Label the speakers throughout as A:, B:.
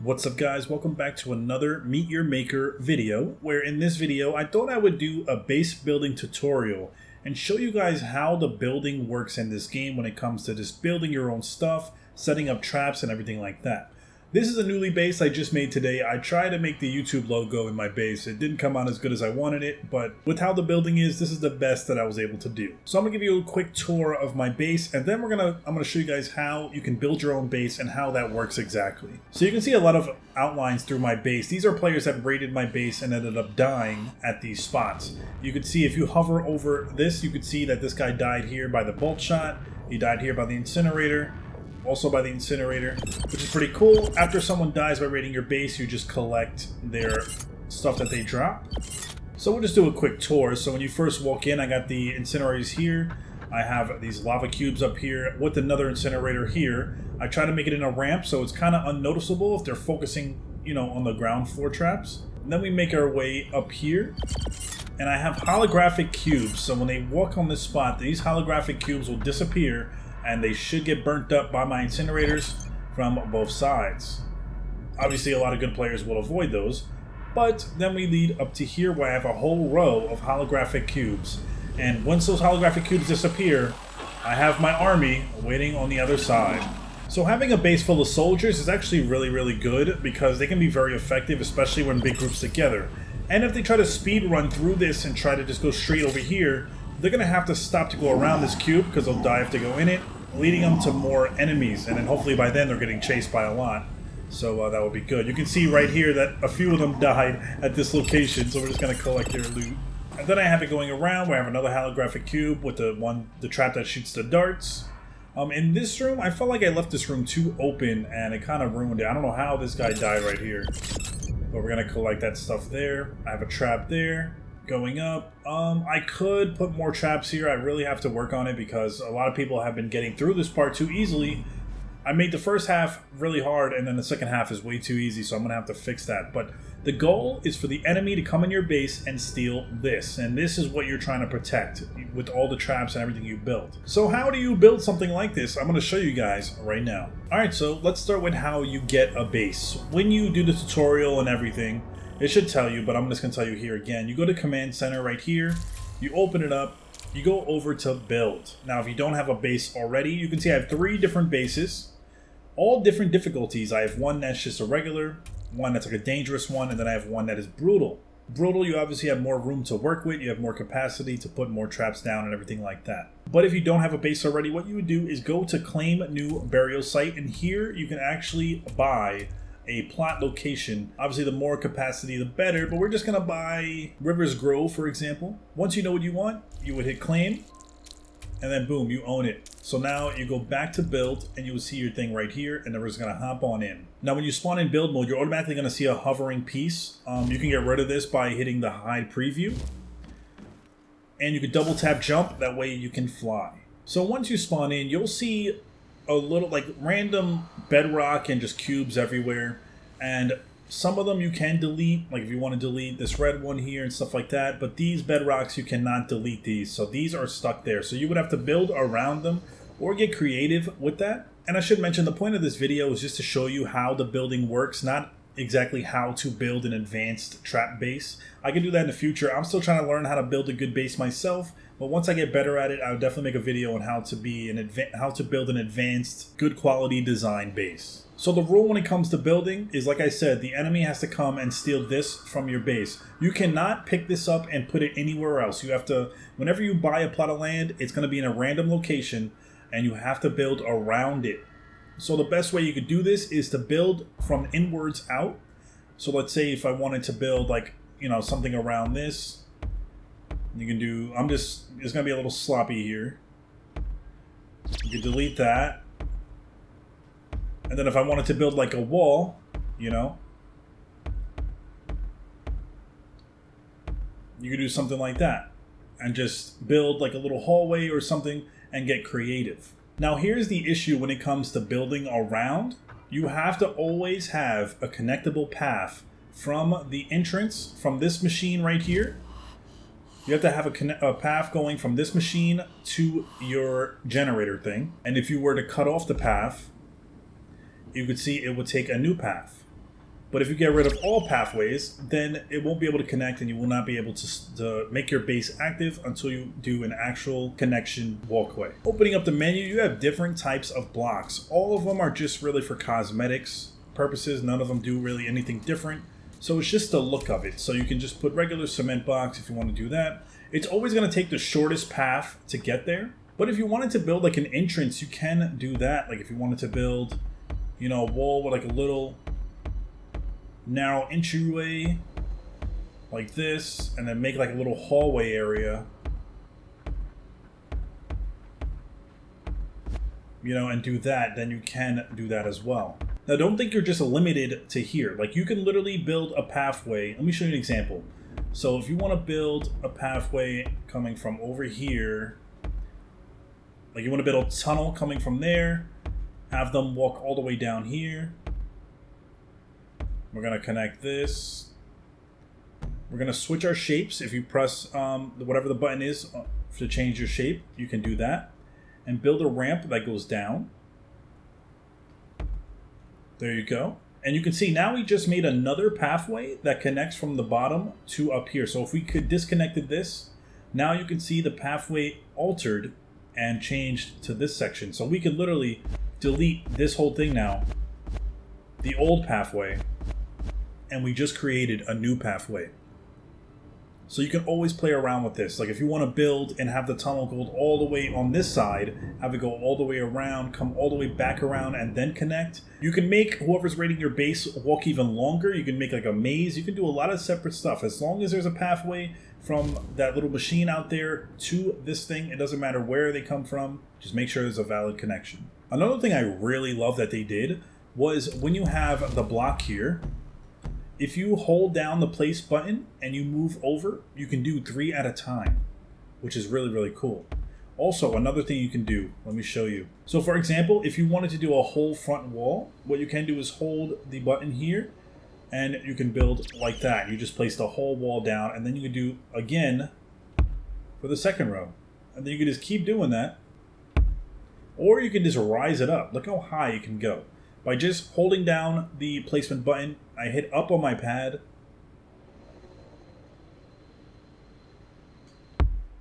A: What's up guys, welcome back to another Meet Your Maker video, where in this video I thought I would do a base building tutorial and show you guys how the building works in this game when it comes to just building your own stuff, setting up traps and everything like that. This is a newly base I just made today. I tried to make the YouTube logo in my base. It didn't come out as good as I wanted it, but with how the building is, this is the best that I was able to do. So I'm gonna give you a quick tour of my base, and then I'm gonna show you guys how you can build your own base and how that works exactly. So you can see a lot of outlines through my base. These are players that raided my base and ended up dying at these spots. You can see if you hover over this, you can see that this guy died here by the bolt shot. He died here by the incinerator. Also by the incinerator, which is pretty cool. After someone dies by raiding your base, you just collect their stuff that they drop. So we'll just do a quick tour. So when you first walk in, I got the incinerators here. I have these lava cubes up here with another incinerator here. I try to make it in a ramp so it's kind of unnoticeable if they're focusing, on the ground floor traps. And then we make our way up here. And I have holographic cubes. So when they walk on this spot, these holographic cubes will disappear and they should get burnt up by my incinerators from both sides. Obviously, a lot of good players will avoid those, but then we lead up to here where I have a whole row of holographic cubes. And once those holographic cubes disappear, I have my army waiting on the other side. So having a base full of soldiers is actually really good because they can be very effective, especially when big groups together. And if they try to speed run through this and try to just go straight over here, they're going to have to stop to go around this cube because they'll die if they go in it, leading them to more enemies. And then hopefully by then they're getting chased by a lot. So that would be good. You can see right here that a few of them died at this location, so we're just going to collect their loot. And then I have it going around where I have another holographic cube with the trap that shoots the darts. In this room, I felt like I left this room too open and it kind of ruined it. I don't know how this guy died right here. But we're going to collect that stuff there. I have a trap there. Going up, I could put more traps here. I really have to work on it because a lot of people have been getting through this part too easily. I made the first half really hard and then the second half is way too easy, so I'm gonna have to fix that. But the goal is for the enemy to come in your base and steal this, and this is what you're trying to protect with all the traps and everything you built. So how do you build something like this? I'm gonna show you guys right now. Alright, so let's start with how you get a base. When you do the tutorial and everything, it should tell you, but I'm just going to tell you here again. You go to Command Center right here. You open it up. You go over to Build. Now, if you don't have a base already, you can see I have 3 different bases. All different difficulties. I have one that's just a regular, one that's like a dangerous one, and then I have one that is brutal. Brutal, you obviously have more room to work with. You have more capacity to put more traps down and everything like that. But if you don't have a base already, what you would do is go to Claim New Burial Site, and here you can actually buy a plot location. Obviously the more capacity the better, but we're just gonna buy Rivers Grove, for example. Once you know what you want, you would hit claim and then boom, you own it. So now you go back to build and you will see your thing right here, and then we're just gonna hop on in. Now when you spawn in build mode, you're automatically gonna see a hovering piece. You can get rid of this by hitting the hide preview, and you can double tap jump, that way you can fly. So once you spawn in, you'll see a little like random bedrock and just cubes everywhere, and some of them you can delete, like if you want to delete this red one here and stuff like that, but these bedrocks you cannot delete these, so these are stuck there. So you would have to build around them or get creative with that. And I should mention, the point of this video is just to show you how the building works, not exactly how to build an advanced trap base. I can do that in the future. I'm still trying to learn how to build a good base myself, but once I get better at it, I'll definitely make a video on how to build an advanced, good quality design base. So the rule when it comes to building is, like I said, the enemy has to come and steal this from your base. You cannot pick this up and put it anywhere else. You have to, whenever you buy a plot of land, it's going to be in a random location and you have to build around it. So the best way you could do this is to build from inwards out. So let's say if I wanted to build like, something around this, you can do, it's going to be a little sloppy here. You can delete that. And then if I wanted to build like a wall, you could do something like that and just build like a little hallway or something and get creative. Now here's the issue when it comes to building around. You have to always have a connectable path from the entrance, from this machine right here. You have to have a path going from this machine to your generator thing. And if you were to cut off the path, you could see it would take a new path. But if you get rid of all pathways, then it won't be able to connect and you will not be able to make your base active until you do an actual connection walkway. Opening up the menu, you have different types of blocks. All of them are just really for cosmetics purposes. None of them do really anything different. So it's just the look of it. So you can just put regular cement blocks if you want to do that. It's always going to take the shortest path to get there. But if you wanted to build like an entrance, you can do that. Like if you wanted to build, you know, a wall with like a little narrow entryway like this, and then make like a little hallway area, you know, and do that, then you can do that as well. Now don't think you're just limited to here. Like you can literally build a pathway. Let me show you an example. So if you want to build a pathway coming from over here, like you want to build a tunnel coming from there, have them walk all the way down here. We're going to connect this. We're going to switch our shapes. If you press whatever the button is to change your shape, you can do that. And build a ramp that goes down. There you go. And you can see now we just made another pathway that connects from the bottom to up here. So if we could disconnected this, now you can see the pathway altered and changed to this section. So we could literally delete this whole thing now, the old pathway, and we just created a new pathway. So you can always play around with this. Like if you want to build and have the tunnel go all the way on this side, have it go all the way around, come all the way back around, and then connect. You can make whoever's raiding your base walk even longer. You can make like a maze. You can do a lot of separate stuff. As long as there's a pathway from that little machine out there to this thing, it doesn't matter where they come from. Just make sure there's a valid connection. Another thing I really love that they did was when you have the block here, if you hold down the place button and you move over, you can do 3 at a time, which is really, really cool. Also, another thing you can do, let me show you. So for example, if you wanted to do a whole front wall, what you can do is hold the button here and you can build like that. You just place the whole wall down and then you can do again for the second row. And then you can just keep doing that. Or you can just rise it up. Look how high you can go. By just holding down the placement button, I hit up on my pad.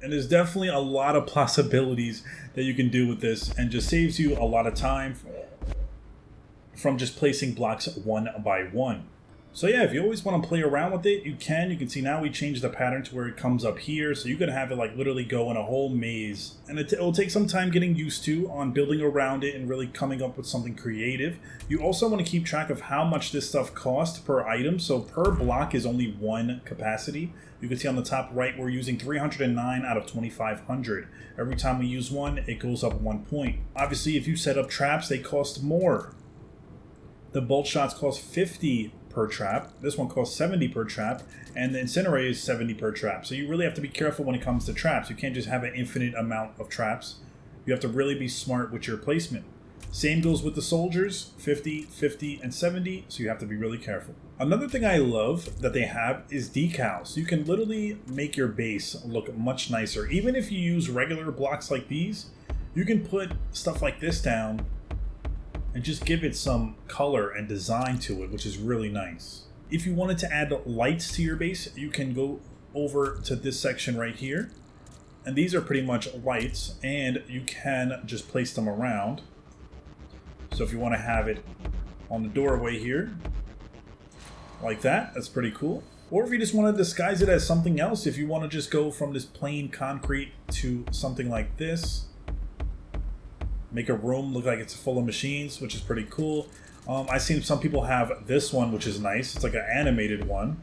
A: And there's definitely a lot of possibilities that you can do with this and just saves you a lot of time from just placing blocks one by one. So yeah, if you always want to play around with it, you can. You can see now we changed the pattern to where it comes up here. So you can have it like literally go in a whole maze. And it'll take some time getting used to on building around it and really coming up with something creative. You also want to keep track of how much this stuff costs per item. So per block is only 1 capacity. You can see on the top right, we're using 309 out of 2,500. Every time we use one, it goes up 1 point. Obviously, if you set up traps, they cost more. The bolt shots cost 50 per trap. This one costs 70 per trap, and the incinerator is 70 per trap. So you really have to be careful when it comes to traps. You can't just have an infinite amount of traps. You have to really be smart with your placement. Same goes with the soldiers, 50, 50, and 70, so you have to be really careful. Another thing I love that they have is decals. You can literally make your base look much nicer. Even if you use regular blocks like these, you can put stuff like this down and just give it some color and design to it, which is really nice. If you wanted to add lights to your base, you can go over to this section right here. And these are pretty much lights, and you can just place them around. So if you want to have it on the doorway here, like that, that's pretty cool. Or if you just want to disguise it as something else, if you want to just go from this plain concrete to something like this, make a room look like it's full of machines, which is pretty cool. I've seen some people have this one, which is nice. It's like an animated one.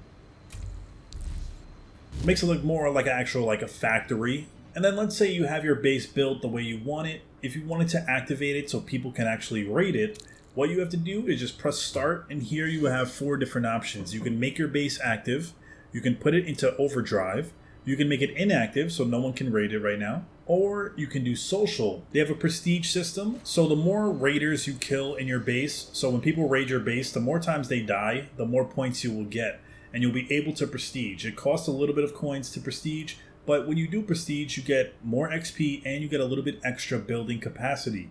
A: Makes it look more like an actual, like a factory. And then let's say you have your base built the way you want it. If you wanted to activate it so people can actually raid it, what you have to do is just press start, and here you have 4 different options. You can make your base active, you can put it into overdrive, you can make it inactive so no one can raid it right now, or you can do social. They have a prestige system, so the more raiders you kill in your base, so when people raid your base, the more times they die, the more points you will get, and you'll be able to prestige. It costs a little bit of coins to prestige, but when you do prestige, you get more XP and you get a little bit extra building capacity.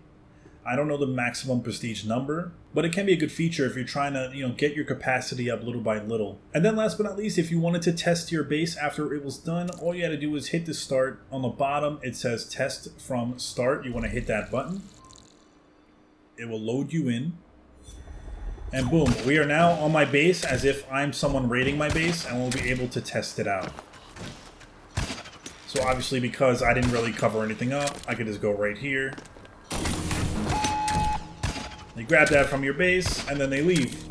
A: I don't know the maximum prestige number, but it can be a good feature if you're trying to, get your capacity up little by little. And then last but not least, if you wanted to test your base after it was done, all you had to do is hit the start. On the bottom, it says test from start. You want to hit that button. It will load you in. And boom, we are now on my base as if I'm someone raiding my base, and we'll be able to test it out. So obviously, because I didn't really cover anything up, I could just go right here. They grab that from your base, and then they leave.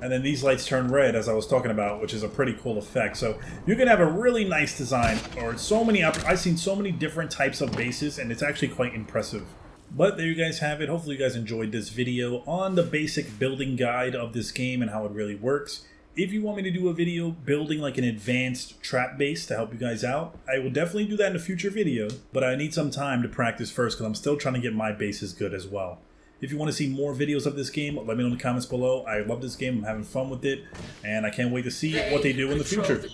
A: And then these lights turn red, as I was talking about, which is a pretty cool effect. So you can have a really nice design, or so many. I've seen so many different types of bases, and it's actually quite impressive. But there you guys have it. Hopefully you guys enjoyed this video on the basic building guide of this game and how it really works. If you want me to do a video building like an advanced trap base to help you guys out, I will definitely do that in a future video, but I need some time to practice first because I'm still trying to get my bases good as well. If you want to see more videos of this game, let me know in the comments below. I love this game, I'm having fun with it, and I can't wait to see what they do in the future.